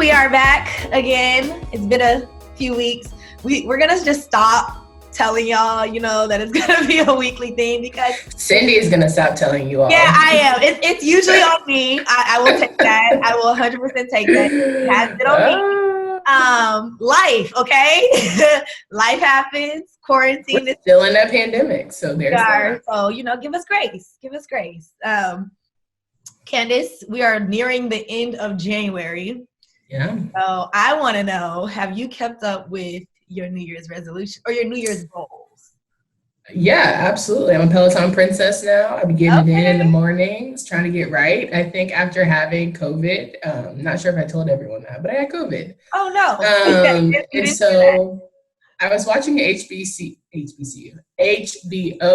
we are back again. It's been a few weeks. We're going to just stop telling y'all, that it's going to be a weekly thing because Cindy is going to stop telling you all. Yeah, I am. It's usually on me. I will take that. I will 100% take that. It has been on me. Life, okay? Life happens. Quarantine is still in that pandemic. So there's that. So, give us grace. Give us grace. Candace, we are nearing the end of January. Yeah. So I want to know, have you kept up with your New Year's resolution or your New Year's goals? Yeah, absolutely. I'm a Peloton princess now. I've been getting it in the mornings, trying to get right. I think after having COVID, not sure if I told everyone that, but I had COVID. Oh, no. And so I was watching an HBO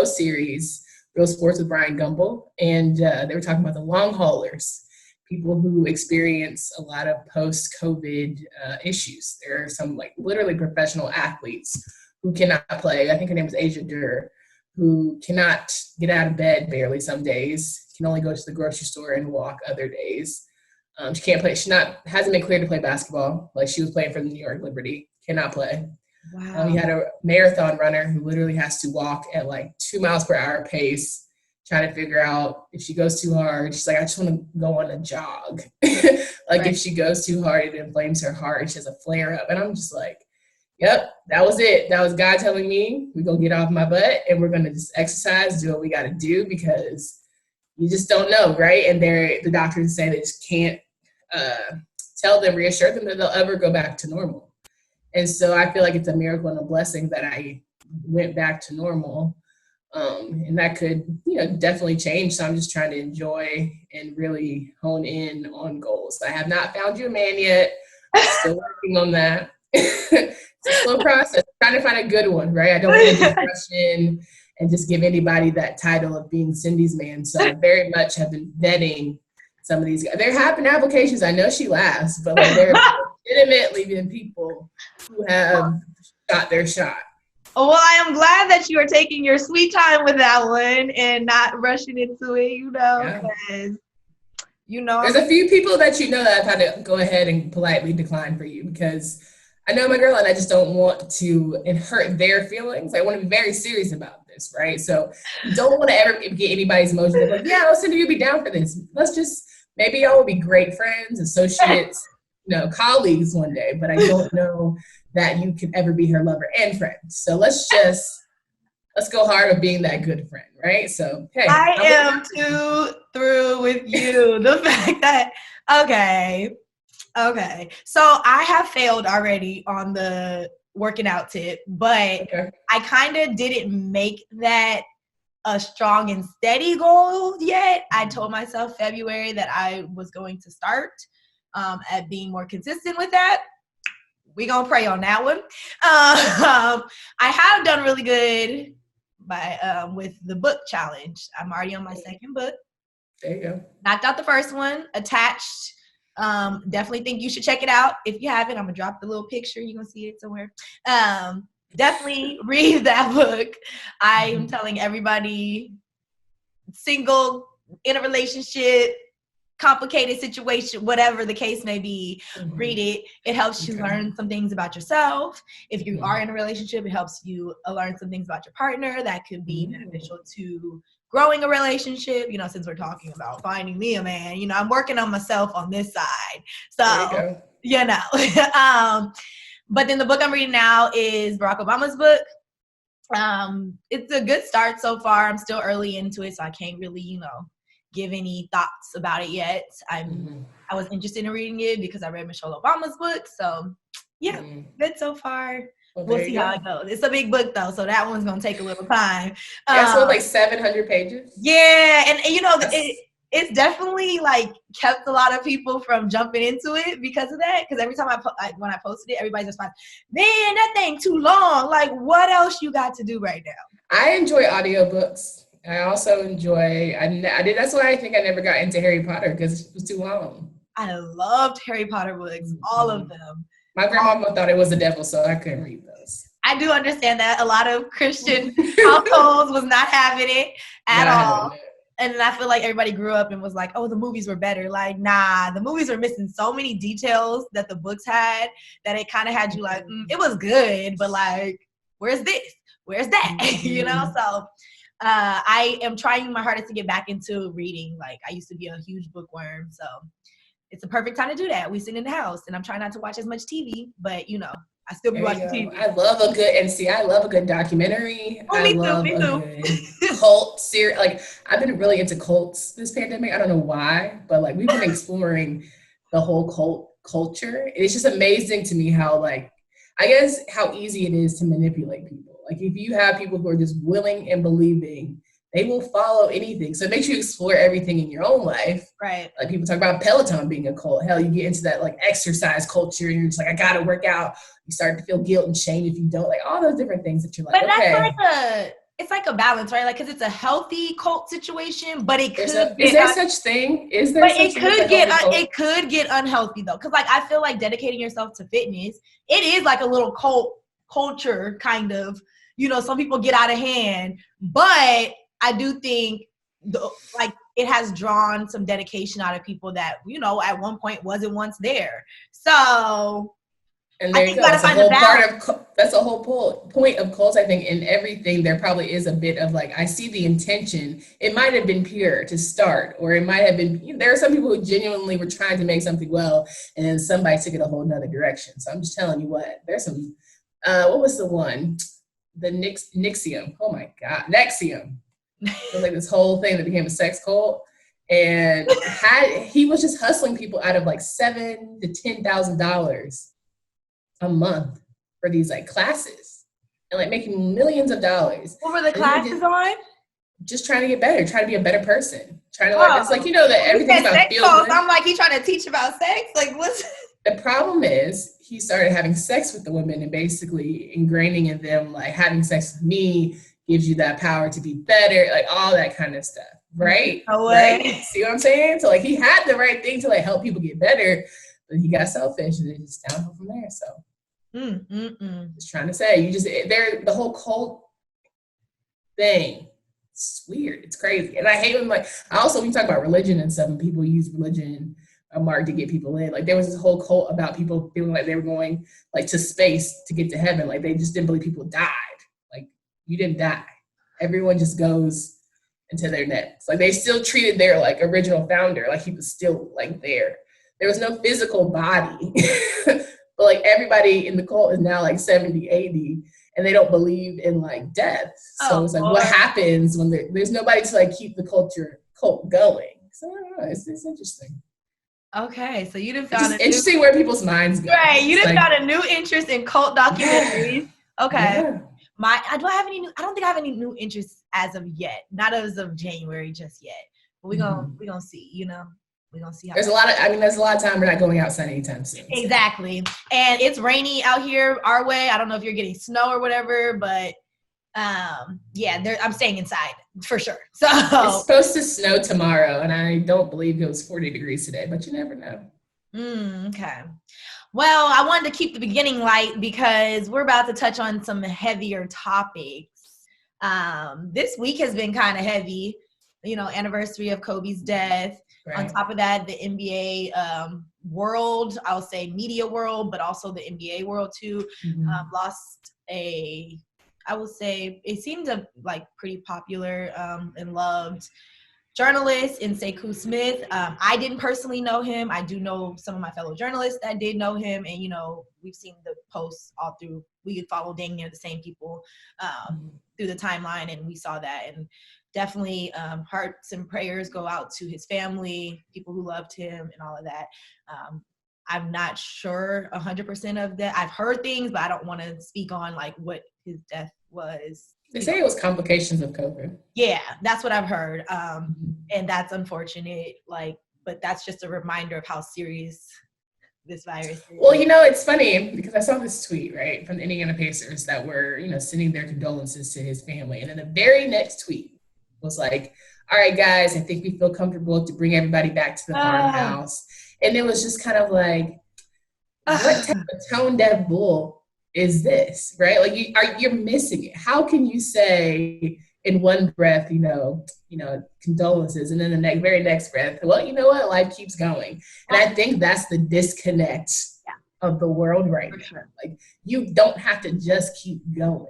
series, Real Sports with Brian Gumbel, and they were talking about the long haulers, people who experience a lot of post-COVID issues. There are some literally professional athletes who cannot play. I think her name was Asia Durr, who cannot get out of bed barely some days, can only go to the grocery store and walk other days. She can't play. Hasn't been cleared to play basketball. She was playing for the New York Liberty, cannot play. Wow. We had a marathon runner who literally has to walk at 2 miles per hour pace, trying to figure out if she goes too hard. She's like, I just want to go on a jog. Right. If she goes too hard, it inflames her heart and she has a flare up. And I'm just like, yep, that was it. That was God telling me we're going to get off my butt and we're going to just exercise, do what we got to do because you just don't know, right? And the doctors say they just can't reassure them that they'll ever go back to normal. And so I feel like it's a miracle and a blessing that I went back to normal. And that could, definitely change. So I'm just trying to enjoy and really hone in on goals. I have not found you a man yet. I'm still working on that. It's a slow process. I'm trying to find a good one, right? I don't want to just rush in and just give anybody that title of being Cindy's man. So I very much have been vetting some of these guys. There have been applications. I know she laughs, but there have legitimately been people who have shot their shot. Well, I am glad that you are taking your sweet time with that one and not rushing into it, because, There's a few people that that I've had to go ahead and politely decline for you because I know my girl and I just don't want to hurt their feelings. I want to be very serious about this, right? So you don't want to ever get anybody's emotions. Like, yeah, I'll send you be down for this. Maybe y'all will be great friends, associates, colleagues one day, but I don't know that you can ever be her lover and friend. So let's go hard with being that good friend, right? So, hey. I am too through with you. The fact that, okay. So I have failed already on the working out tip, but I kind of didn't make that a strong and steady goal yet. I told myself February that I was going to start at being more consistent with that. We're going to pray on that one. I have done really good with the book challenge. I'm already on my second book. There you go. Knocked out the first one, Attached. Definitely think you should check it out. If you haven't, I'm going to drop the little picture. You're going to see it somewhere. Definitely read that book. I am telling everybody, single, in a relationship, complicated situation, whatever the case may be, read it. It helps you learn some things about yourself. If you are in a relationship, it helps you learn some things about your partner that could be beneficial to growing a relationship. Since we're talking about finding me a man, I'm working on myself on this side. So, but then the book I'm reading now is Barack Obama's book. It's a good start so far. I'm still early into it, so I can't really, give any thoughts about it yet. I was interested in reading it because I read Michelle Obama's book. So good so far. Well, we'll see how it goes. It's a big book though, so that one's gonna take a little time. So 700 pages. Yeah, and it's definitely kept a lot of people from jumping into it because of that. Because every time when I posted it, everybody's just like, "Man, that thing too long. What else you got to do right now?" I enjoy audiobooks. I also enjoy, that's why I think I never got into Harry Potter because it was too long. I loved Harry Potter books, all of them. My grandma thought it was the devil, so I couldn't read those. I do understand that. A lot of Christian households was not having it at all. And then I feel like everybody grew up and was like, oh, the movies were better. Like, nah, the movies are missing so many details that the books had that it kind of had you like, it was good, but like, where's this? Where's that? You know? So I am trying my hardest to get back into reading. Like, I used to be a huge bookworm. So it's a perfect time to do that. We sit in the house and I'm trying not to watch as much TV, but you know, I still be watching TV. I love a good, and see, I love a good documentary. Oh, I love a good cult series. Like, I've been really into cults this pandemic. I don't know why, but like we've been exploring the whole cult culture. It's just amazing to me how, like, I guess how easy it is to manipulate people. Like, if you have people who are just willing and believing, they will follow anything. So it makes you explore everything in your own life. Right. Like, people talk about Peloton being a cult. Hell, you get into that like exercise culture and you're just like, I gotta work out. You start to feel guilt and shame if you don't. Like, all those different things that you're like, but okay. It's like a balance, right? Like, because it's a healthy cult situation, but it could is there such thing? Is there? But it could get unhealthy though, because like I feel like dedicating yourself to fitness, it is like a little cult culture kind of. You know, some people get out of hand, but I do think like it has drawn some dedication out of people that, you know, at one point wasn't once there. So and there you go. That's a whole point of cults. I think in everything there probably is a bit of like, I see the intention. It might have been pure to start, or it might have been, there are some people who genuinely were trying to make something well, and then somebody took it a whole nother direction. So I'm just telling you what, there's some, what was the one? The Nixium. Oh my God. Nexium. It was like this whole thing that became a sex cult. And he was just hustling people out of like $7,000 to $10,000 a month for these like classes and like making millions of dollars. What were the classes on? Just trying to get better, trying to be a better person. Trying to like, it's like, you know, that everything's about feel good. I'm like, he trying to teach about sex? Like, what's the problem is he started having sex with the women and basically ingraining in them, like, having sex with me gives you that power to be better, like all that kind of stuff. Right? Right? See what I'm saying? So like he had the right thing to like help people get better, but he got selfish and it just downhill from there. So just trying to say, the whole cult thing, it's weird. It's crazy. And I hate when like, when you talk about religion and stuff and people use religion a mark to get people in. Like there was this whole cult about people feeling like they were going like to space to get to heaven. Like they just didn't believe people died. Like you didn't die. Everyone just goes into their next. Like they still treated their like original founder like he was still like there. There was no physical body. But like everybody in the cult is now like 70, 80 and they don't believe in like death. So it's like what happens when there's nobody to like keep the cult going. So I don't know, it's interesting. Okay, so you done found interesting where people's minds go. Right, you done found a new interest in cult documentaries. Yeah. Okay. Yeah. I don't think I have any new interests as of yet. Not as of January just yet. But we're gonna see, you know. We're gonna see how there's a lot of time we're not going outside anytime soon. Exactly. And it's rainy out here our way. I don't know if you're getting snow or whatever, but I'm staying inside for sure. So it's supposed to snow tomorrow, and I don't believe it was 40 degrees today, but you never know. Okay. Well, I wanted to keep the beginning light because we're about to touch on some heavier topics. This week has been kind of heavy, you know, anniversary of Kobe's death. Right. On top of that, the NBA world, I'll say media world, but also the NBA world too, lost I would say it seemed like pretty popular and loved journalist in Sekou Smith. I didn't personally know him. I do know some of my fellow journalists that did know him. And, you know, we've seen the posts all through. We follow dang near the same people through the timeline, and we saw that. And definitely hearts and prayers go out to his family, people who loved him and all of that. I'm not sure 100% of that. I've heard things, but I don't want to speak on like what his death was. They say it was complications of COVID. Yeah, that's what I've heard. And that's unfortunate. Like, but that's just a reminder of how serious this virus is. Well, you know, it's funny because I saw this tweet, right, from the Indiana Pacers that were, you know, sending their condolences to his family. And then the very next tweet was like, all right, guys, I think we feel comfortable to bring everybody back to the farmhouse. And it was just kind of like, what type of tone deaf bull is this, right? Like you're missing it. How can you say in one breath, condolences, and then the very next breath, well, you know what, life keeps going. And I think that's the disconnect of the world right now. Sure. Like, you don't have to just keep going.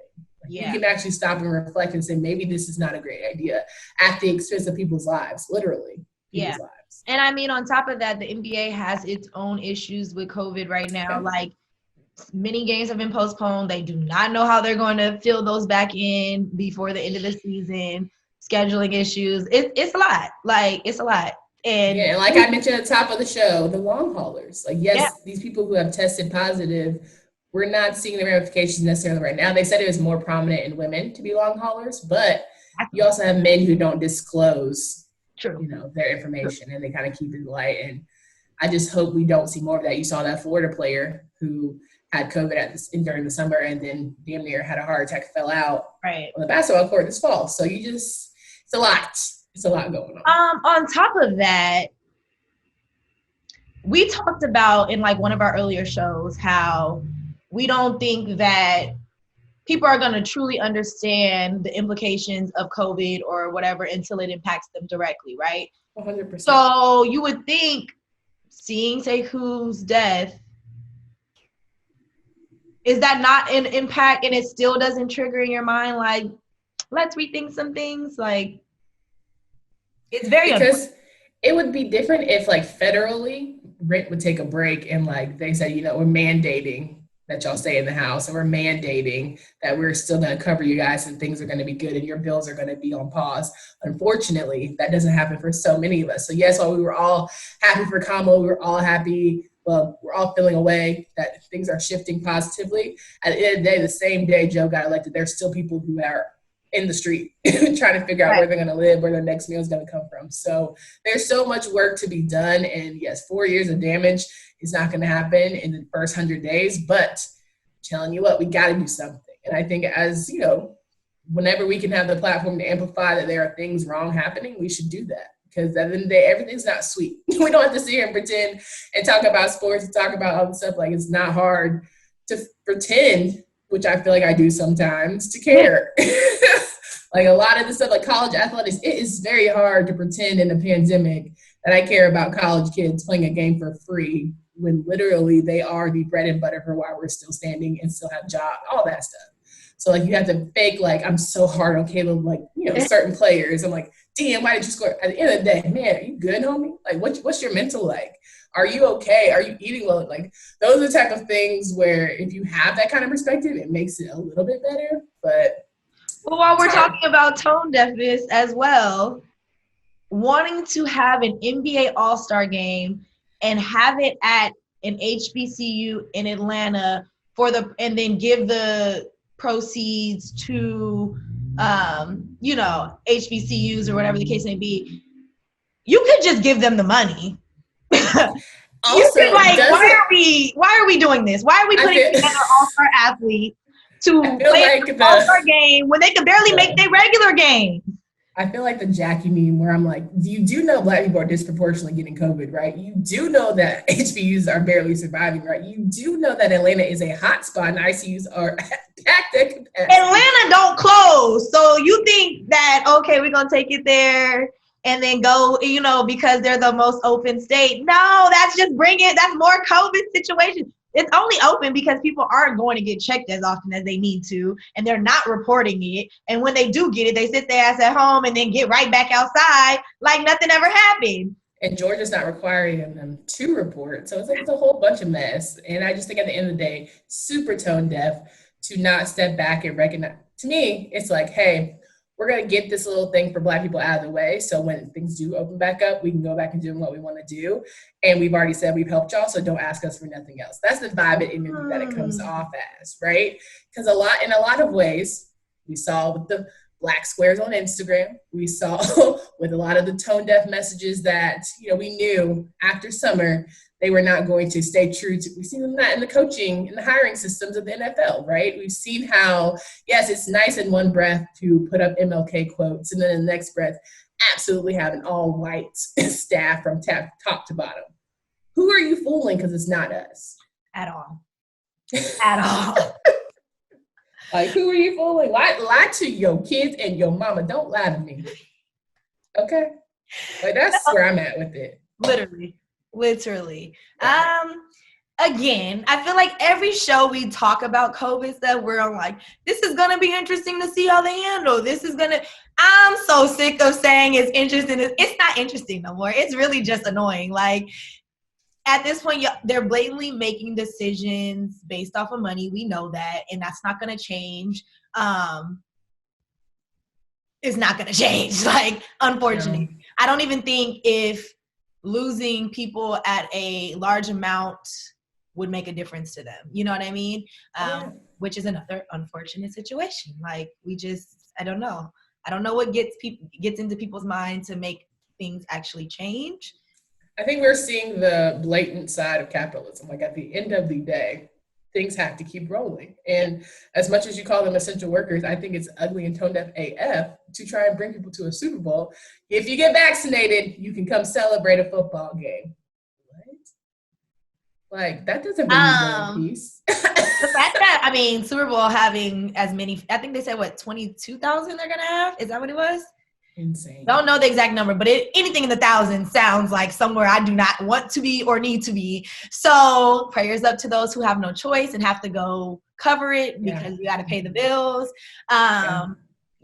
You can actually stop and reflect and say, maybe this is not a great idea at the expense of people's lives, literally. People's lives. And I mean, on top of that, the NBA has its own issues with COVID right now. Like, many games have been postponed. They do not know how they're going to fill those back in before the end of the season. Scheduling issues. It's a lot. Like, it's a lot. And like I mentioned at the top of the show, the long haulers. Like, yes, these people who have tested positive, we're not seeing the ramifications necessarily right now. They said it was more prominent in women to be long haulers, but you also have men who don't disclose, their information, and they kind of keep it light. And I just hope we don't see more of that. You saw that Florida player who had COVID during the summer and then damn near had a heart attack, fell out on the basketball court this fall. So it's a lot. It's a lot going on. On top of that, we talked about in like one of our earlier shows how we don't think that people are going to truly understand the implications of COVID or whatever until it impacts them directly, right? 100%. So you would think seeing Sekou's death, is that not an impact and it still doesn't trigger in your mind, like, let's rethink some things? Like, it's very because it would be different if, like, federally rent would take a break and, like, they said, we're mandating that y'all stay in the house, and we're mandating that we're still going to cover you guys and things are going to be good and your bills are going to be on pause. Unfortunately, that doesn't happen for so many of us. So yes, while we were all happy for Kamala, we were all happy. Well, we're all feeling away that things are shifting positively. At the end of the day, the same day Joe got elected, there's still people who are in the street trying to figure out where they're going to live, where their next meal is going to come from. So there's so much work to be done. And yes, 4 years of damage is not going to happen in the first 100 days, but I'm telling you what, we got to do something. And I think whenever we can have the platform to amplify that there are things wrong happening, we should do that. Because at the end of the day, everything's not sweet. We don't have to sit here and pretend and talk about sports and talk about all the stuff. Like, it's not hard to pretend, which I feel like I do sometimes, to care. Like, a lot of the stuff, like college athletics, it is very hard to pretend in a pandemic that I care about college kids playing a game for free when literally they are the bread and butter for why we're still standing and still have jobs, all that stuff. So, like, you have to fake, like, I'm so hard on Caleb, like, certain players. I'm like, damn, why did you score? At the end of the day, man, are you good, homie? Like, what's your mental like? Are you okay? Are you eating well? Like, those are the type of things where if you have that kind of perspective, it makes it a little bit better. But while we're talking about tone deafness as well, wanting to have an NBA All-Star game and have it at an HBCU in Atlanta and then give the proceeds to HBCUs or whatever the case may be, you could just give them the money. Also, why are we doing this? Why are we putting together all-star athletes to play an all-star game when they can barely make their regular game? I feel like the Jackie meme where I'm like, you do know Black people are disproportionately getting COVID, right? You do know that HBUs are barely surviving, right? You do know that Atlanta is a hot spot and ICUs are packed at capacity. Atlanta don't close. So you think that, okay, we're going to take it there and then go, because they're the most open state. No, that's more COVID situation. It's only open because people aren't going to get checked as often as they need to, and they're not reporting it. And when they do get it, they sit their ass at home and then get right back outside like nothing ever happened. And Georgia's not requiring them to report. So it's a whole bunch of mess. And I just think at the end of the day, super tone deaf to not step back and recognize. To me, it's like, hey, we're going to get this little thing for Black people out of the way. So when things do open back up, we can go back and do what we want to do. And we've already said we've helped y'all, so don't ask us for nothing else. That's the vibe and image that it comes off as, right? Because in a lot of ways, we saw with the Black squares on Instagram, we saw with a lot of the tone deaf messages that, we knew after summer, they were not going to stay true to. We've seen that in the coaching and the hiring systems of the NFL, right? We've seen how, yes, it's nice in one breath to put up MLK quotes, and then in the next breath, absolutely have an all-white staff from top to bottom. Who are you fooling? Because it's not us. At all. At all. Like, who are you fooling? Lie to your kids and your mama. Don't lie to me. Okay? Like, that's where I'm at with it. Literally. Again, I feel like every show we talk about COVID stuff, we're like, this is gonna be interesting to see how they handle. I'm so sick of saying it's interesting. It's not interesting no more. It's really just annoying. Like, at this point, they're blatantly making decisions based off of money. We know that, and that's not gonna change. It's not gonna change. Like, unfortunately, no. I don't even think if losing people at a large amount would make a difference to them. You know what I mean? Which is another unfortunate situation. Like, I don't know. I don't know what gets into people's minds to make things actually change. I think we're seeing the blatant side of capitalism. Like, at the end of the day, things have to keep rolling. And as much as you call them essential workers, I think it's ugly and tone deaf AF to try and bring people to a Super Bowl. If you get vaccinated, you can come celebrate a football game. Like, that doesn't bring you no peace. The fact that, Super Bowl having as many, I think they said, 22,000 they're going to have? Is that what it was? Insane. Don't know the exact number, but anything in the thousands sounds like somewhere I do not want to be or need to be. So prayers up to those who have no choice and have to go cover it because you got to pay the bills.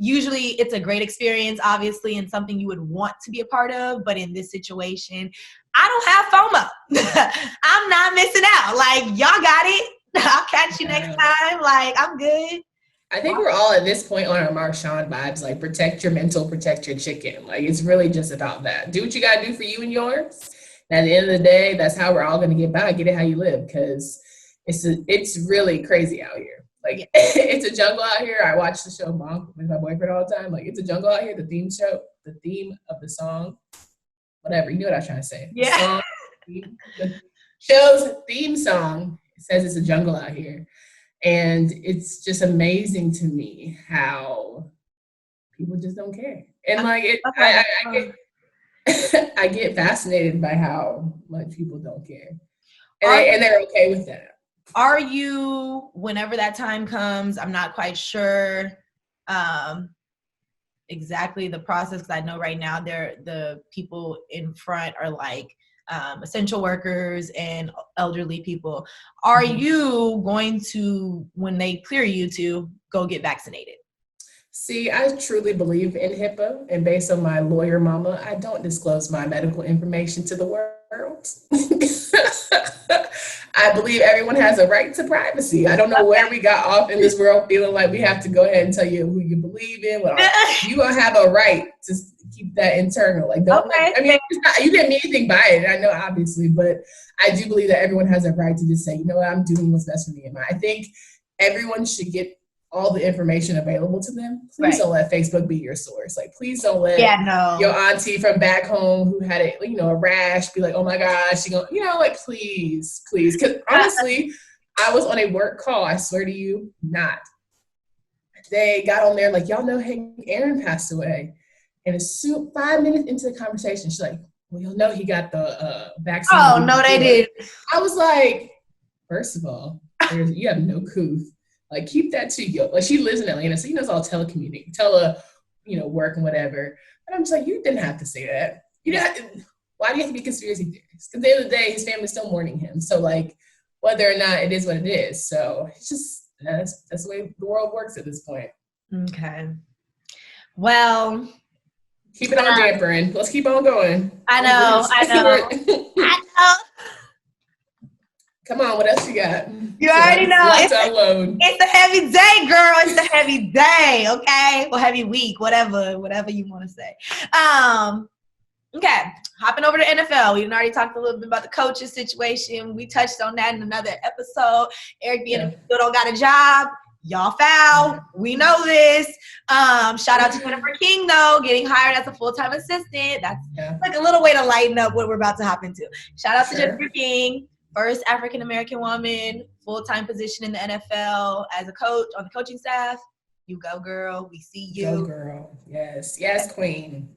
Usually it's a great experience, obviously, and something you would want to be a part of. But in this situation, I don't have FOMO. I'm not missing out. Like, y'all got it. I'll catch you next time. Like, I'm good. I think we're all at this point on our Marshawn vibes, like, protect your mental, protect your chicken. Like, it's really just about that. Do what you got to do for you and yours. And at the end of the day, that's how we're all going to get by. Get it how you live, because it's really crazy out here. Like, it's a jungle out here. I watch the show Monk with my boyfriend all the time. Like, it's a jungle out here. The theme of the song, whatever. You know what I was trying to say. Yeah. The show's theme song says it's a jungle out here. And it's just amazing to me how people just don't care. And like, I get fascinated by how much people don't care. And they're okay with that. Are you, whenever that time comes, I'm not quite sure exactly the process, because I know right now the people in front are like essential workers and elderly people. Are you going to, when they clear you, to go get vaccinated? See, I truly believe in HIPAA, and based on my lawyer mama, I don't disclose my medical information to the world. I believe everyone has a right to privacy. I don't know where we got off in this world feeling like we have to go ahead and tell you who you believe in. You don't have a right to keep that internal. Like, you didn't mean anything by it. I know, obviously, but I do believe that everyone has a right to just say, you know what, I'm doing what's best for me. I think everyone should get all the information available to them. Please don't let Facebook be your source. Like, please don't let your auntie from back home who had a rash be like, oh my gosh, please. Because honestly, I was on a work call, I swear to you, not. They got on there like, y'all know, hey, Aaron passed away. And as soon 5 minutes into the conversation, she's like, well, you'll know he got the vaccine. Oh, no, they did. I was like, first of all, you have no couth. Like, keep that to you. Like, she lives in Atlanta, so he knows all telecommuting, work and whatever. And I'm just like, you didn't have to say that. Why do you have to be conspiracy theorists? Because at the end of the day, his family's still mourning him. So, like, whether or not it is what it is. So it's just, that's the way the world works at this point. Okay. Well, keep it on dampering. Let's keep on going. I know. Come on, what else you got? You already know. It's a heavy day, girl. It's a heavy day, okay? Or heavy week, whatever you want to say. Okay, hopping over to NFL. We already talked a little bit about the coaches situation. We touched on that in another episode. Eric still don't got a job. Y'all foul. We know this. Shout out to Jennifer King, though, getting hired as a full-time assistant. That's like a little way to lighten up what we're about to hop into. Shout out to Jennifer King. First African-American woman, full-time position in the NFL as a coach on the coaching staff. You go, girl. We see you. Go, girl. Yes. Yes, queen.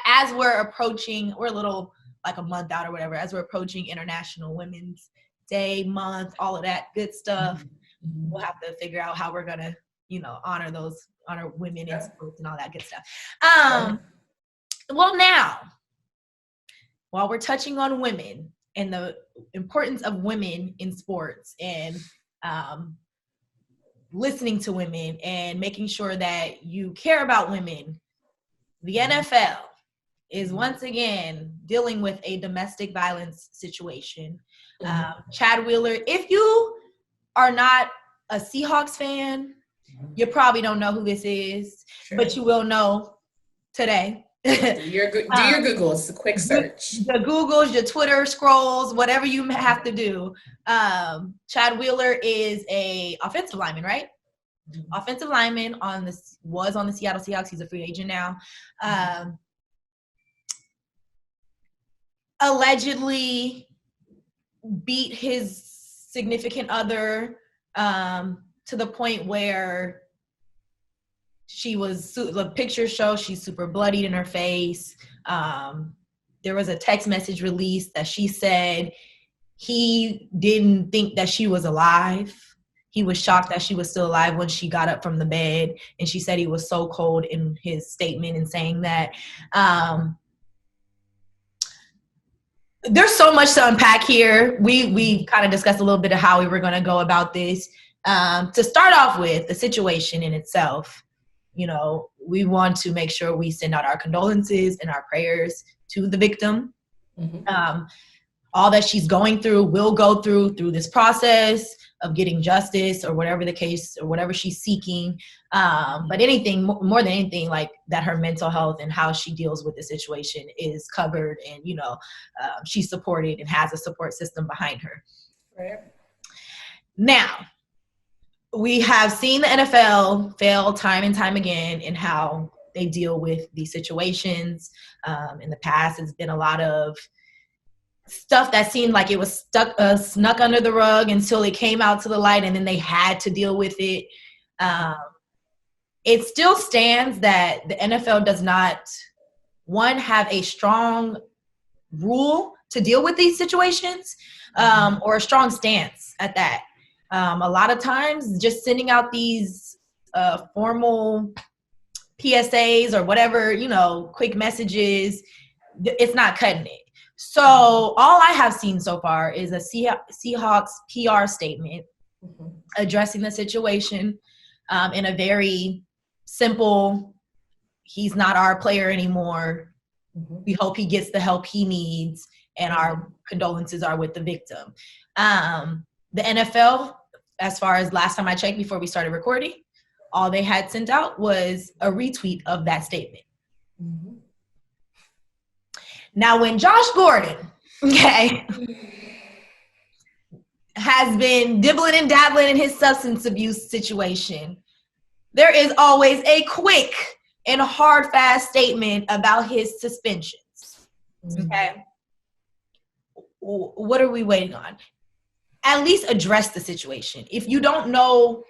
As we're approaching, we're a little like a month out or whatever, as we're approaching International Women's Day month, all of that good stuff. We'll have to figure out how we're going to honor women in sports and all that good stuff. Right. Well, now, while we're touching on women and the importance of women in sports and listening to women and making sure that you care about women, the NFL is once again dealing with a domestic violence situation. Chad Wheeler, if you are not a Seahawks fan, you probably don't know who this is, but you will know today. Do your Googles, a quick search. The Googles, your Twitter scrolls, whatever you have to do. Chad Wheeler is a offensive lineman, right? Offensive lineman was on the Seattle Seahawks. He's a free agent now. Allegedly beat his significant other to the point where the pictures show she's super bloodied in her face. There was a text message released that she said he didn't think that she was alive. He was shocked that she was still alive when she got up from the bed. And she said he was so cold in his statement and saying that. There's so much to unpack here. We kind of discussed a little bit of how we were going to go about this. To start off with, the situation in itself, we want to make sure we send out our condolences and our prayers to the victim. All that she's going through will go through this process of getting justice or whatever the case or whatever she's seeking. But anything more than anything, like that, her mental health and how she deals with the situation is covered, and she's supported and has a support system behind her. Right. Now, we have seen the NFL fail time and time again in how they deal with these situations. In the past, it's been a lot of stuff that seemed like it was snuck under the rug until it came out to the light, and then they had to deal with it. It still stands that the NFL does not, one, have a strong rule to deal with these situations, or a strong stance at that. A lot of times just sending out these formal PSAs or whatever, quick messages, it's not cutting it. So all I have seen so far is a Seahawks PR statement addressing the situation in a very simple, he's not our player anymore. We hope he gets the help he needs, and our condolences are with the victim. The NFL, as far as last time I checked before we started recording, all they had sent out was a retweet of that statement. Now, when Josh Gordon, has been dibbling and dabbling in his substance abuse situation, there is always a quick and hard, fast statement about his suspensions. Okay? What are we waiting on? At least address the situation. If you don't know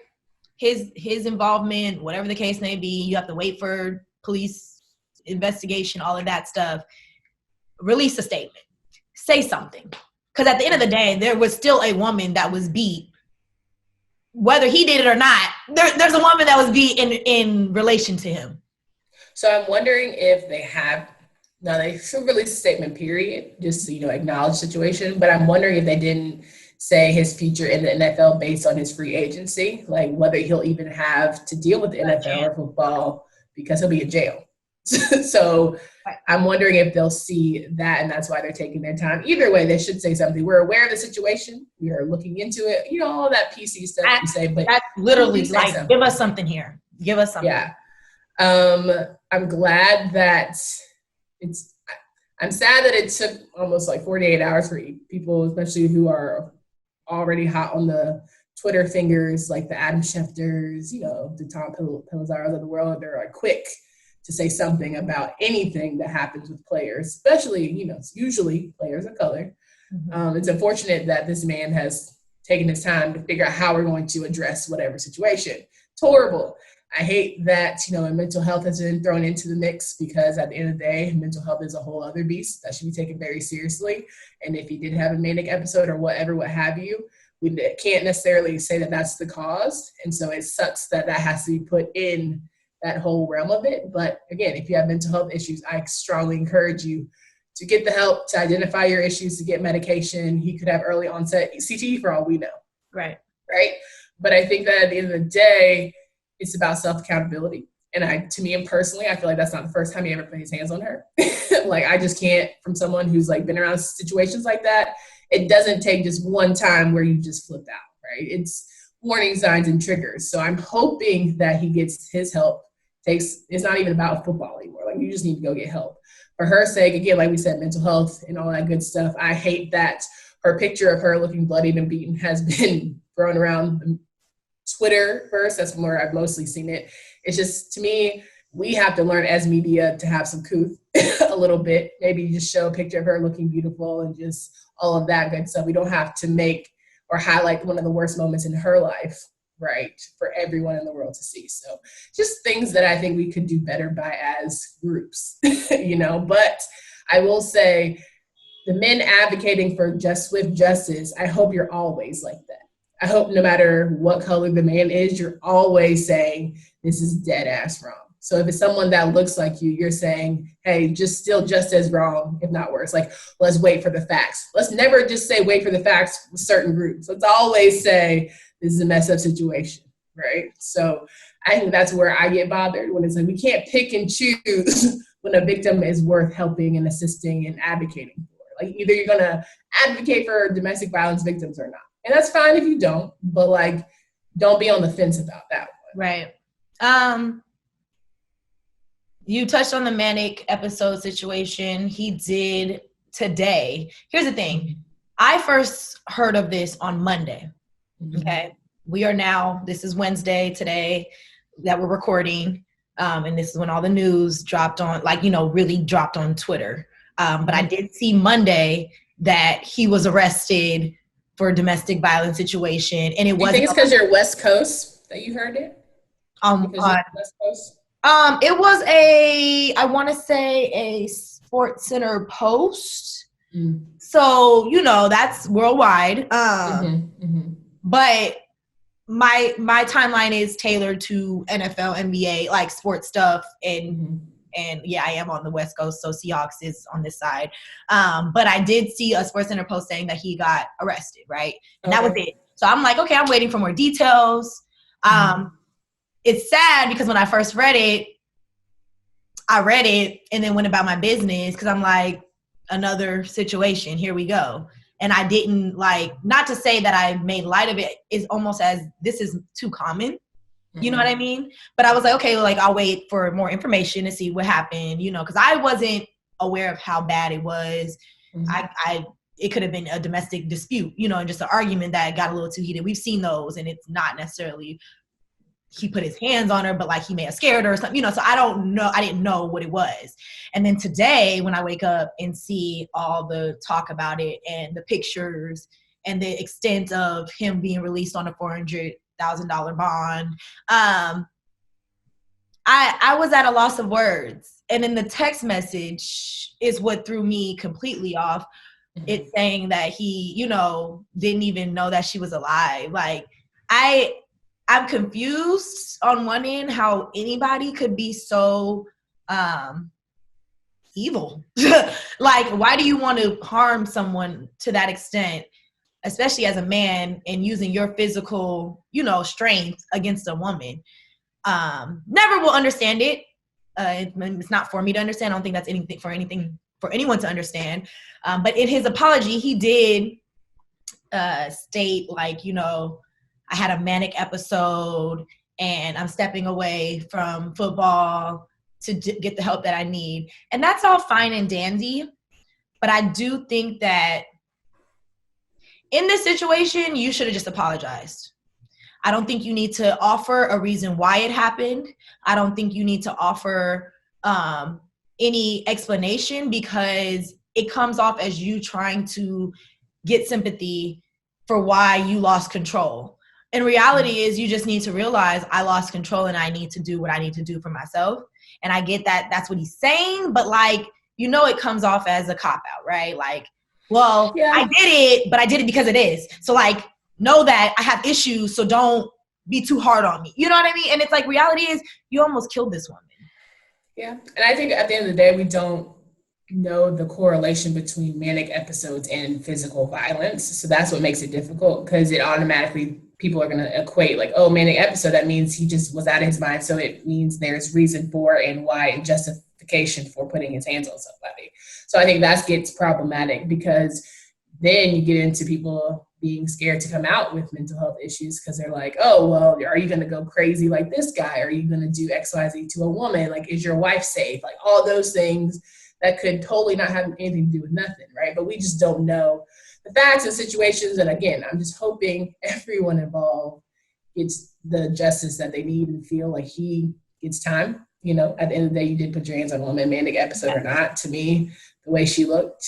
his involvement, whatever the case may be, you have to wait for police investigation, all of that stuff. Release a statement. Say something. Because at the end of the day, there was still a woman that was beat. Whether he did it or not, there's a woman that was beat in relation to him. So I'm wondering if they should release a statement, period, just to, acknowledge the situation. But I'm wondering if they didn't say his future in the NFL based on his free agency, like whether he'll even have to deal with the NFL or football because he'll be in jail. So I'm wondering if they'll see that, and that's why they're taking their time. Either way, they should say something. We're aware of the situation. We are looking into it. All that PC stuff you say, but that's literally like, give us something here. Give us something. Yeah. I'm glad that I'm sad that it took almost like 48 hours for people, especially who are already hot on the Twitter fingers, like the Adam Schefters, the Tom Pelizzaros of the world. They're like quick to say something about anything that happens with players, especially, usually players of color. It's unfortunate that this man has taken his time to figure out how we're going to address whatever situation. It's horrible. I hate that, mental health has been thrown into the mix, because at the end of the day, mental health is a whole other beast that should be taken very seriously. And if he did have a manic episode or whatever, what have you, we can't necessarily say that that's the cause. And so it sucks that that has to be put in that whole realm of it. But again, if you have mental health issues, I strongly encourage you to get the help, to identify your issues, to get medication. He could have early onset CTE for all we know. Right. Right. But I think that at the end of the day, it's about self-accountability. And to me and personally, I feel like that's not the first time he ever put his hands on her. Like, I just can't, from someone who's like been around situations like that, it doesn't take just one time where you just flip out, right? It's warning signs and triggers. So I'm hoping that he gets his help. It's not even about football anymore. Like, you just need to go get help. For her sake, again, like we said, mental health and all that good stuff. I hate that her picture of her looking bloodied and beaten has been thrown around Twitter first. That's where I've mostly seen it. It's just, to me, we have to learn as media to have some couth a little bit. Maybe just show a picture of her looking beautiful and just all of that good stuff. We don't have to make or highlight one of the worst moments in her life, right, for everyone in the world to see. So just things that I think we could do better by as groups, But I will say, the men advocating for just swift justice, I hope you're always like that. I hope no matter what color the man is, you're always saying, this is dead ass wrong. So if it's someone that looks like you, you're saying, hey, just as wrong, if not worse. Like, let's wait for the facts. Let's never just say wait for the facts with certain groups. Let's always say this is a messed up situation, right? So I think that's where I get bothered, when it's like we can't pick and choose when a victim is worth helping and assisting and advocating for. Like, either you're going to advocate for domestic violence victims or not. And that's fine if you don't, but like, don't be on the fence about that one. Right. You touched on the manic episode situation. He did today. Here's the thing. I first heard of this on Monday. Okay. This is Wednesday today that we're recording. And this is when all the news dropped on, really dropped on Twitter. But I did see Monday that he was arrested for a domestic violence situation. And it wasn't. You think it's because you're West Coast that you heard it? West Coast? It was I want to say a Sports Center post. So, that's worldwide. But my timeline is tailored to NFL, NBA, like sports stuff. And yeah, I am on the West Coast, so Seahawks is on this side. But I did see a Sports Center post saying that he got arrested, right? And that was it. So I'm like, okay, I'm waiting for more details. It's sad because when I first read it, I read it and then went about my business because I'm like, another situation, here we go. And I didn't not to say that I made light of it, is almost as this is too common. You know what I mean? But I was like, okay, I'll wait for more information to see what happened, because I wasn't aware of how bad it was. It could have been a domestic dispute, and just an argument that got a little too heated. We've seen those, and it's not necessarily he put his hands on her, but he may have scared her or something, so I don't know. I didn't know what it was. And then today when I wake up and see all the talk about it and the pictures and the extent of him being released on a $400,000 bond, I was at a loss of words. And then the text message is what threw me completely off. It's saying that he, didn't even know that she was alive. I'm confused on one end how anybody could be so evil. Why do you want to harm someone to that extent, especially as a man, and using your physical, strength against a woman? Never will understand it. It's not for me to understand. I don't think that's anything for anyone to understand. But in his apology, he did state I had a manic episode and I'm stepping away from football to get the help that I need. And that's all fine and dandy. But I do think that in this situation, you should have just apologized. I don't think you need to offer a reason why it happened. I don't think you need to offer any explanation, because it comes off as you trying to get sympathy for why you lost control. And reality is you just need to realize I lost control and I need to do what I need to do for myself. And I get that that's what he's saying, but it comes off as a cop-out, right? I did it, but I did it because it is. So know that I have issues, so don't be too hard on me. You know what I mean? And it's like, reality is, you almost killed this woman. Yeah. And I think at the end of the day, we don't know the correlation between manic episodes and physical violence. So that's what makes it difficult, because it automatically, people are going to equate like, oh, manic episode, that means he just was out of his mind. So it means there's reason for and why and justification for putting his hands on somebody. So I think that gets problematic, because then you get into people being scared to come out with mental health issues, because they're like, oh, well, are you going to go crazy like this guy? Are you going to do X, Y, Z to a woman? Like, is your wife safe? Like, all those things that could totally not have anything to do with nothing, right? But we just don't know the facts and situations. And again, I'm just hoping everyone involved gets the justice that they need and feel like he gets time. You know, at the end of the day, you did put your hands on a woman, manic episode or not. To me, the way she looked,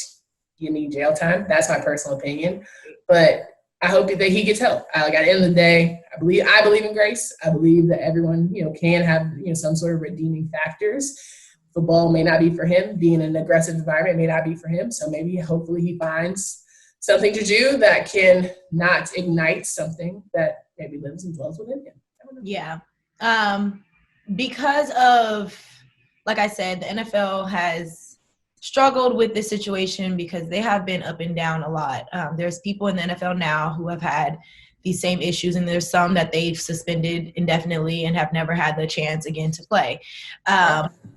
you need jail time. That's my personal opinion. But I hope that he gets help. Like, at the end of the day, I believe in grace. I believe that everyone, you know, can have, you know, some sort of redeeming factors. Football may not be for him. Being in an aggressive environment may not be for him. So maybe, hopefully, he finds something to do that can not ignite something that maybe lives and dwells within him. I don't know. Yeah. Because of, like I said, the NFL has struggled with this situation because they have been up and down a lot. There's people in the NFL now who have had these same issues, and there's some that they've suspended indefinitely and have never had the chance again to play.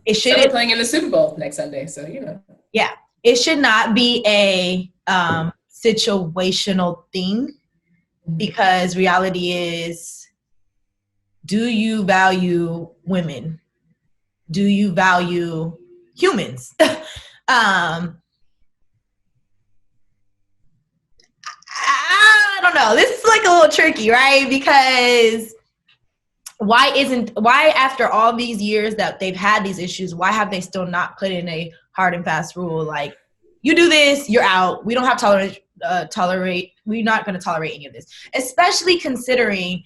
It should Some are playing in the Super Bowl next Sunday, so you know. Yeah, it should not be a situational thing, because reality is, do you value women? Do you value humans? I don't know. This is like a little tricky, right? Because why after all these years that they've had these issues, why have they still not put in a hard and fast rule like, you do this, you're out. We don't have we're not going to tolerate any of this, especially considering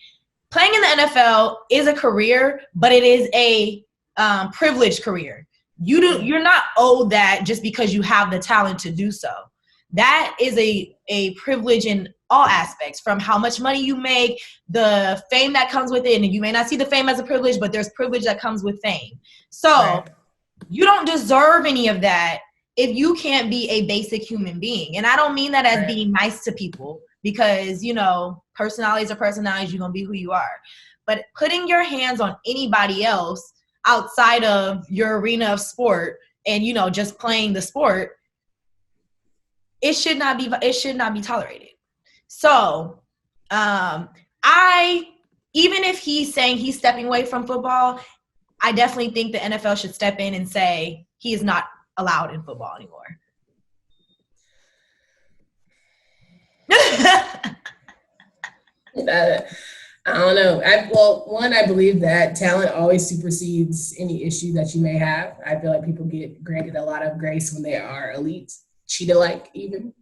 playing in the NFL is a career, but it is a privileged career. You're not owed that just because you have the talent to do so. That is a privilege in all aspects, from how much money you make, the fame that comes with it. And you may not see the fame as a privilege, but there's privilege that comes with fame. So right. You don't deserve any of that if you can't be a basic human being. And I don't mean that as right. being nice to people, because, you know, personalities are personalities. You're going to be who you are. But putting your hands on anybody else outside of your arena of sport and, you know, just playing the sport, it should not be tolerated. So even if he's saying he's stepping away from football, I definitely think the NFL should step in and say he is not allowed in football anymore. I don't know. I believe that talent always supersedes any issue that you may have. I feel like people get granted a lot of grace when they are elite, cheetah-like even.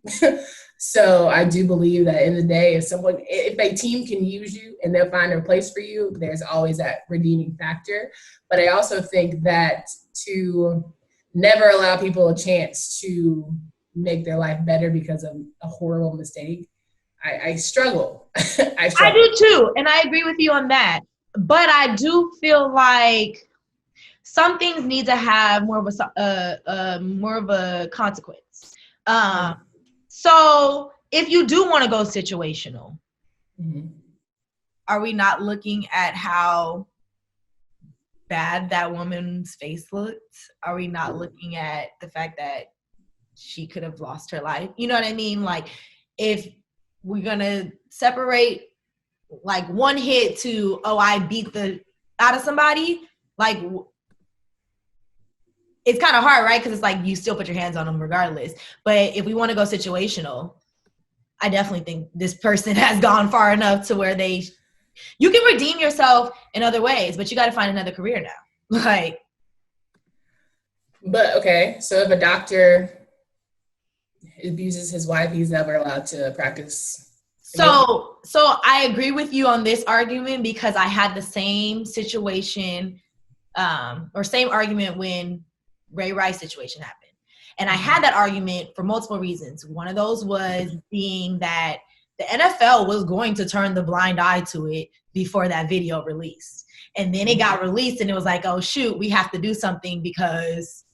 So I do believe that in the day, if a team can use you and they'll find a place for you, there's always that redeeming factor. But I also think that to never allow people a chance to make their life better because of a horrible mistake, I struggle. I do too, and I agree with you on that. But I do feel like some things need to have more of a consequence. So if you do want to go situational, are we not looking at how bad that woman's face looked? Are we not looking at the fact that she could have lost her life? You know what I mean? Like, if we're going to separate like one hit to, oh, I beat the out of somebody, like, it's kind of hard, right? Because it's like you still put your hands on them regardless. But if we want to go situational, I definitely think this person has gone far enough to where you can redeem yourself in other ways, but you got to find another career now. Like, but okay, so if a doctor abuses his wife, he's never allowed to practice. So I agree with you on this argument, because I had the same situation or same argument when Ray Rice situation happened. And I had that argument for multiple reasons. One of those was being that the NFL was going to turn the blind eye to it before that video released. And then it got released and it was like, oh shoot, we have to do something because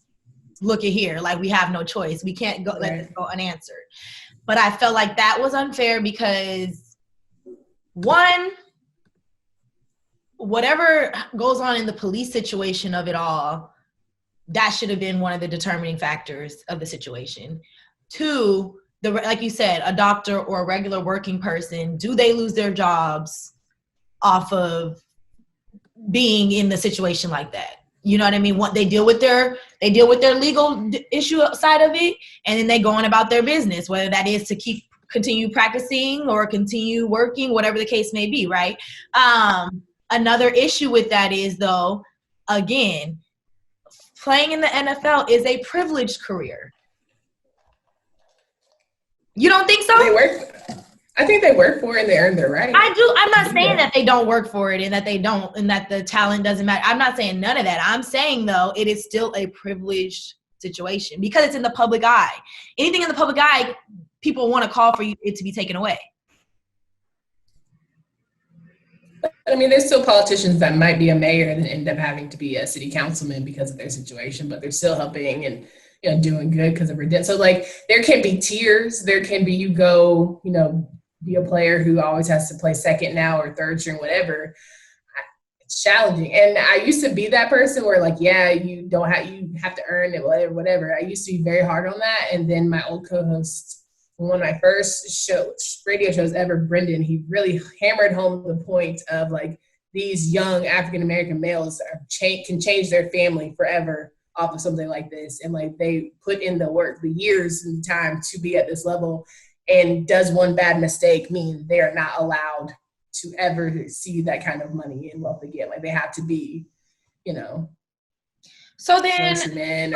look at here, like we have no choice. We can't go let this go unanswered. But I felt like that was unfair because one, whatever goes on in the police situation of it all, that should have been one of the determining factors of the situation. Two, like you said, a doctor or a regular working person, do they lose their jobs off of being in the situation like that? You know what I mean? What they deal with their legal issue side of it, and then they go on about their business, whether that is to continue practicing or continue working, whatever the case may be, right? Another issue with that is, though, again, playing in the NFL is a privileged career. You don't think so? I think they work for it and they earn their right. I do. I'm not saying that they don't work for it and that they don't, and that the talent doesn't matter. I'm not saying none of that. I'm saying, though, it is still a privileged situation because it's in the public eye. Anything in the public eye, people want to call for it to be taken away. I mean, there's still politicians that might be a mayor and end up having to be a city councilman because of their situation, but they're still helping and doing good because of their. So like, there can be tiers. There can be be a player who always has to play second now or third string, whatever. It's challenging. And I used to be that person where like, yeah, you have to earn it, whatever. I used to be very hard on that. And then my old co-host, one of my first radio shows ever, Brendan, he really hammered home the point of like these young African-American males can change their family forever off of something like this. And like they put in the work, the years and time to be at this level. And does one bad mistake mean they are not allowed to ever see that kind of money and wealth again? Like they have to be, So then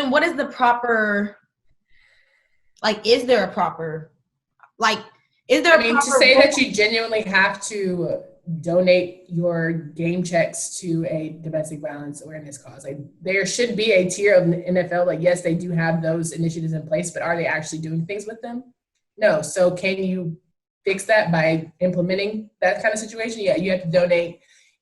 what is the proper, like, is there a proper, like, is there to say that you genuinely have to donate your game checks to a domestic violence awareness cause? Like there should be a tier of the NFL. Like, yes, they do have those initiatives in place, but are they actually doing things with them? No. So can you fix that by implementing that kind of situation? Yeah, you have to donate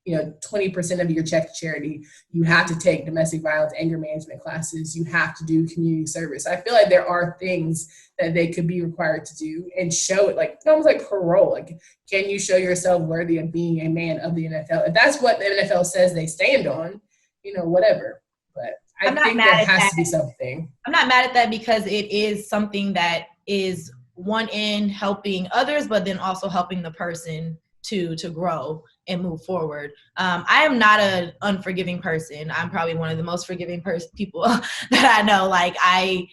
20% of your check to charity. You have to take domestic violence anger management classes. You have to do community service. I feel like there are things that they could be required to do and show it, like almost like parole. Like, can you show yourself worthy of being a man of the NFL? If that's what the NFL says they stand on, whatever. But I think there has to be something. I'm not mad at that because it is something that is one in helping others, but then also helping the person to grow and move forward. I am not an unforgiving person. I'm probably one of the most forgiving people that I know. Like I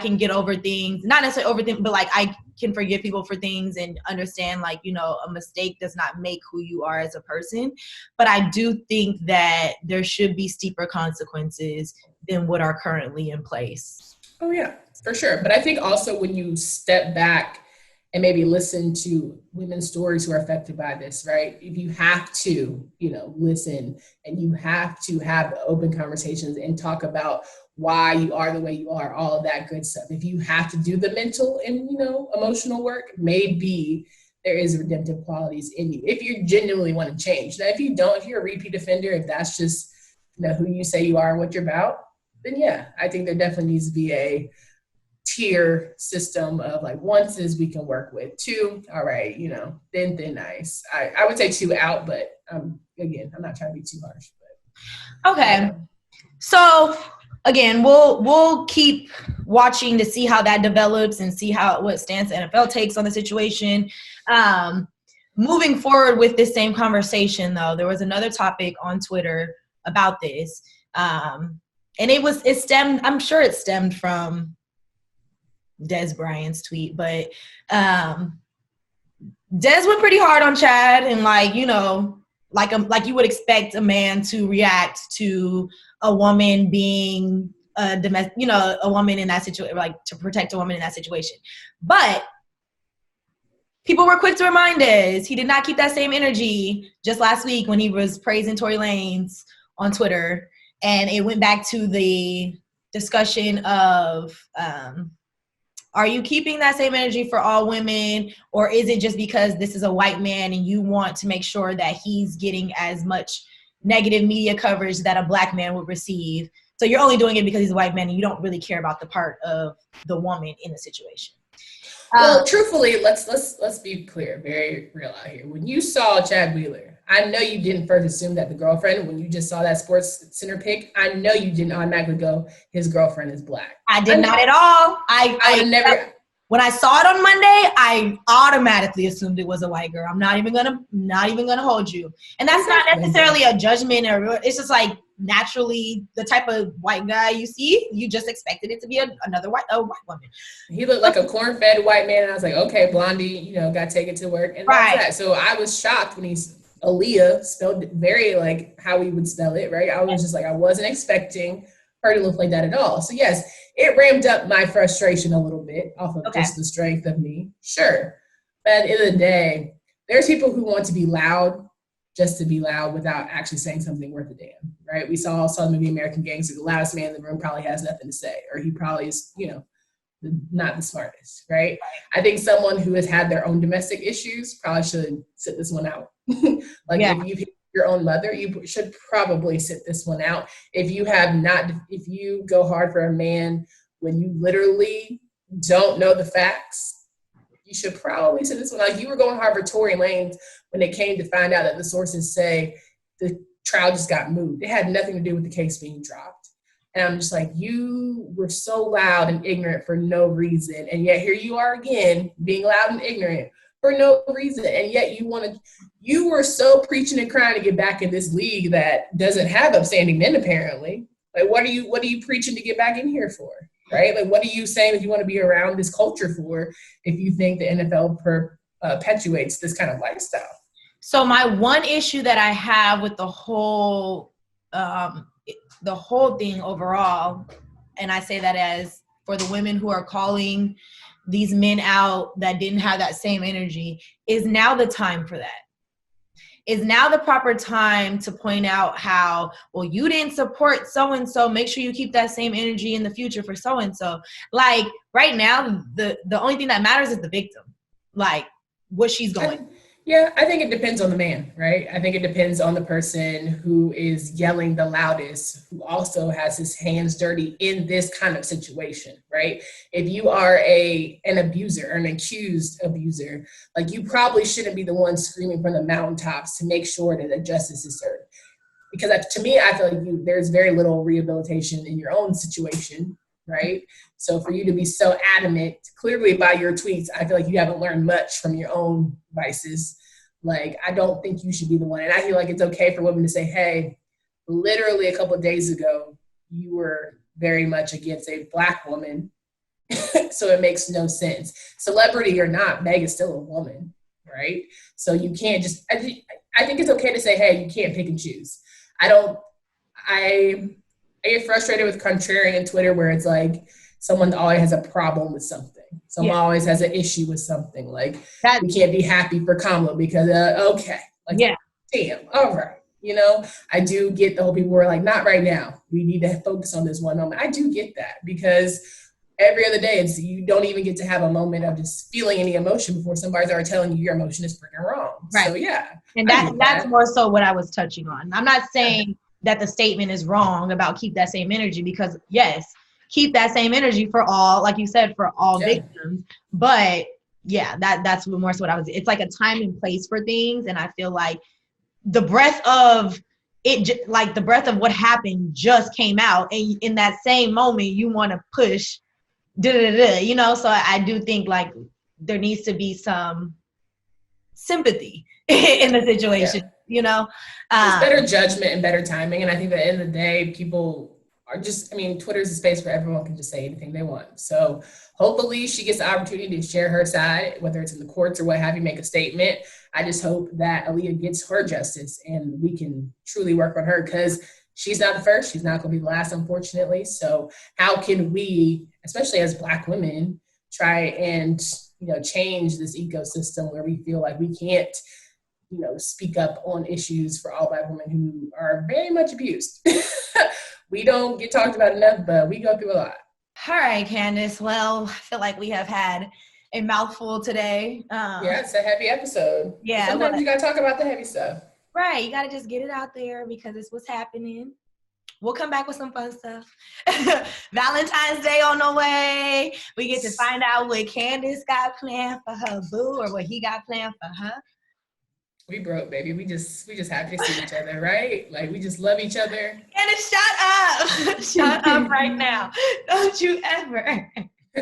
can get over things, not necessarily overthink, but like I can forgive people for things and understand like, a mistake does not make who you are as a person. But I do think that there should be steeper consequences than what are currently in place. Oh yeah, for sure. But I think also when you step back and maybe listen to women's stories who are affected by this, right? If you have to, listen and you have to have open conversations and talk about why you are the way you are, all of that good stuff. If you have to do the mental and, emotional work, maybe there is redemptive qualities in you. If you genuinely want to change. Now, if you don't, if you're a repeat offender, if that's just, who you say you are and what you're about, then yeah, I think there definitely needs to be a tier system of like, once is we can work with, two, all right, then nice. I would say two out, but again, I'm not trying to be too harsh. But okay. So again, we'll keep watching to see how that develops and see what stance the NFL takes on the situation. Moving forward with this same conversation, though, there was another topic on Twitter about this, and I'm sure it stemmed from Des Bryant's tweet, but Des went pretty hard on Chad and like you would expect a man to react to a woman being a woman in that situation, like to protect a woman in that situation. But people were quick to remind us he did not keep that same energy just last week when he was praising Tory Lanez on Twitter, and it went back to the discussion of Are you keeping that same energy for all women, or is it just because this is a white man and you want to make sure that he's getting as much negative media coverage that a black man would receive? So you're only doing it because he's a white man and you don't really care about the part of the woman in the situation. Well, truthfully, let's be clear, very real out here. When you saw Chad Wheeler, I know you didn't first assume that the girlfriend, when you just saw that Sports Center pic, I know you didn't automatically go, his girlfrind is black. I did not at all. I would never. When I saw it on Monday, I automatically assumed it was a white girl. I'm not even gonna hold you. And that's not necessarily a judgment, or it's just like naturally the type of white guy you see, you just expected it to be another white woman. He looked like a corn-fed white man, and I was like, okay, Blondie, got taken to work, and that's that. So I was shocked when Aaliyah spelled it very like how we would spell it, right? I was just like, I wasn't expecting her to look like that at all. So yes, it ramped up my frustration a little bit off of just the strength of me. Sure. But at the end of the day, there's people who want to be loud just to be loud without actually saying something worth a damn, right? We saw the movie American Gangster. The loudest man in the room probably has nothing to say, or he probably is, not the smartest, right? I think someone who has had their own domestic issues probably should sit this one out. If you've hit your own mother, you should probably sit this one out. If you go hard for a man when you literally don't know the facts, you should probably sit this one out. You were going hard for Tory Lanez when it came to find out that the sources say the trial just got moved. It had nothing to do with the case being dropped. And I'm just like, you were so loud and ignorant for no reason. And yet here you are again, being loud and ignorant for no reason. And yet you were so preaching and crying to get back in this league that doesn't have upstanding men, apparently. Like, what are you preaching to get back in here for? Right? Like, what are you saying that you want to be around this culture for if you think the NFL perpetuates this kind of lifestyle? So my one issue that I have with the whole thing overall, and I say that as for the women who are calling these men out that didn't have that same energy, is now the time for that. Is now the proper time to point out how, well, you didn't support so-and-so, make sure you keep that same energy in the future for so-and-so. Like, right now, the only thing that matters is the victim, like what she's going. Yeah, I think it depends on the man, right? I think it depends on the person who is yelling the loudest, who also has his hands dirty in this kind of situation, right? If you are an abuser or an accused abuser, like, you probably shouldn't be the one screaming from the mountaintops to make sure that justice is served. Because to me, I feel like there's very little rehabilitation in your own situation, right? So for you to be so adamant, clearly by your tweets, I feel like you haven't learned much from your own vices. Like, I don't think you should be the one. And I feel like it's okay for women to say, hey, literally a couple of days ago, you were very much against a Black woman. So it makes no sense. Celebrity or not, Meg is still a woman, right? So you can't just, I think it's okay to say, hey, you can't pick and choose. I get frustrated with contrarian Twitter where it's like someone always has a problem with something. Someone always has an issue with something. Like, we can't be happy for Kamala because, okay. Like, damn, all right. I do get the whole people who are like, not right now. We need to focus on this one moment. I do get that because every other day, you don't even get to have a moment of just feeling any emotion before somebody's already telling you your emotion is freaking wrong. Right. So, yeah. And that's more so what I was touching on. I'm not saying that the statement is wrong about keep that same energy, because yes, keep that same energy for all, like you said, for all victims. But yeah, that's more so what I was, it's like a time and place for things. And I feel like the breath of it, like the breath of what happened just came out. And in that same moment, you want to push, so I do think like there needs to be some sympathy in the situation. It's better judgment and better timing. And I think at the end of the day, people are just, Twitter's a space where everyone can just say anything they want. So hopefully she gets the opportunity to share her side, whether it's in the courts or what have you, make a statement. I just hope that Aaliyah gets her justice and we can truly work on her, because she's not the first. She's not going to be the last, unfortunately. So how can we, especially as Black women, try and, change this ecosystem where we feel like we can't, speak up on issues for all Black women who are very much abused. We don't get talked about enough, but we go through a lot. All right, Candace. Well, I feel like we have had a mouthful today. Yeah, it's a heavy episode. But Yeah, well, sometimes you gotta talk about the heavy stuff. right. You got to just get it out there because it's what's happening. We'll come back with some fun stuff. Valentine's Day on the way. We get to find out what Candace got planned for her boo or what he got planned for her. We broke, baby. We just happy to see each other, right? Like we just love each other. Candace, shut up. Shut up right now. Don't you ever.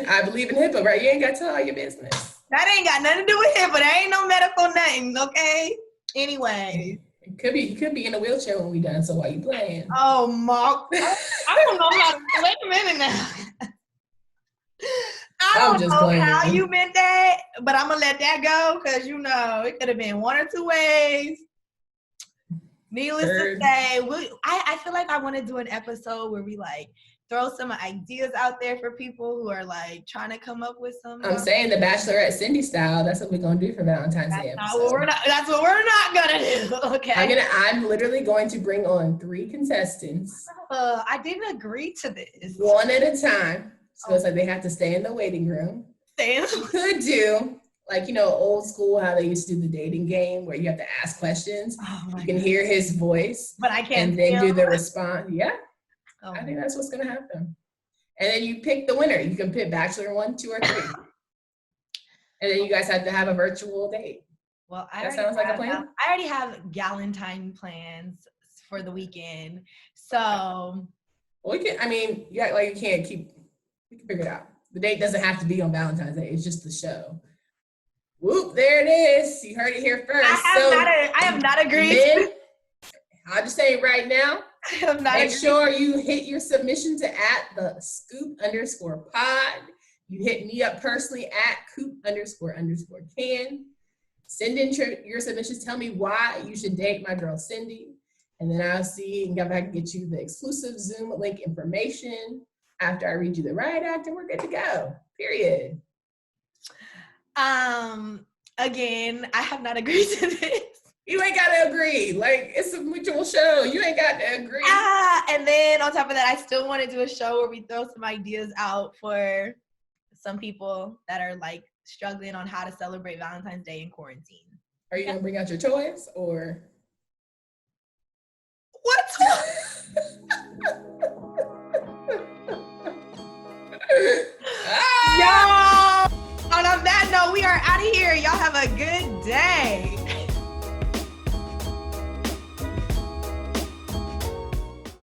I believe in HIPAA, right? You ain't got to tell all your business. That ain't got nothing to do with HIPAA. There ain't no medical names, okay? Anyway. He could be in a wheelchair when we done, so why you playing? Oh, Mark. I don't know how to, wait a minute now. I don't know how you meant that, but I'm going to let that go because, you know, it could have been one or two ways. Needless to say, I feel like I want to do an episode where we, like, throw some ideas out there for people who are, like, trying to come up with something. I'm saying the Bachelorette Cindy style. That's what we're going to do for Valentine's Day episode. That's what we're not going to do, okay? I'm literally going to bring on 3 contestants. I didn't agree to this. One at a time. So it's like they have to stay in the waiting room. You could do, like, you know, old school, how they used to do the dating game where you have to ask questions. You can hear his voice. But I can't. And then do the response. Yeah. Oh. I think that's what's going to happen. And then you pick the winner. You can pick Bachelor 1, 2, or 3. And then you guys have to have a virtual date. Well, that sounds like a plan? I already have Galentine plans for the weekend. So. Well, you can't keep. We can figure it out. The date doesn't have to be on Valentine's Day. It's just the show. Whoop, there it is. You heard it here first. I have not agreed. Men, I'll just say right now, make sure you hit your submission to @the_scoop_pod. You hit me up personally @coop__can. Send in your submissions. Tell me why you should date my girl Cindy. And then I'll see if I can get you the exclusive Zoom link information. After I read you the riot act, and we're good to go. Period. Again, I have not agreed to this. You ain't got to agree. Like, it's a mutual show. You ain't got to agree. And then on top of that, I still want to do a show where we throw some ideas out for some people that are, like, struggling on how to celebrate Valentine's Day in quarantine. Are you going to bring out your toys, or? What? Y'all, on that note, we are out of here. Y'all have a good day.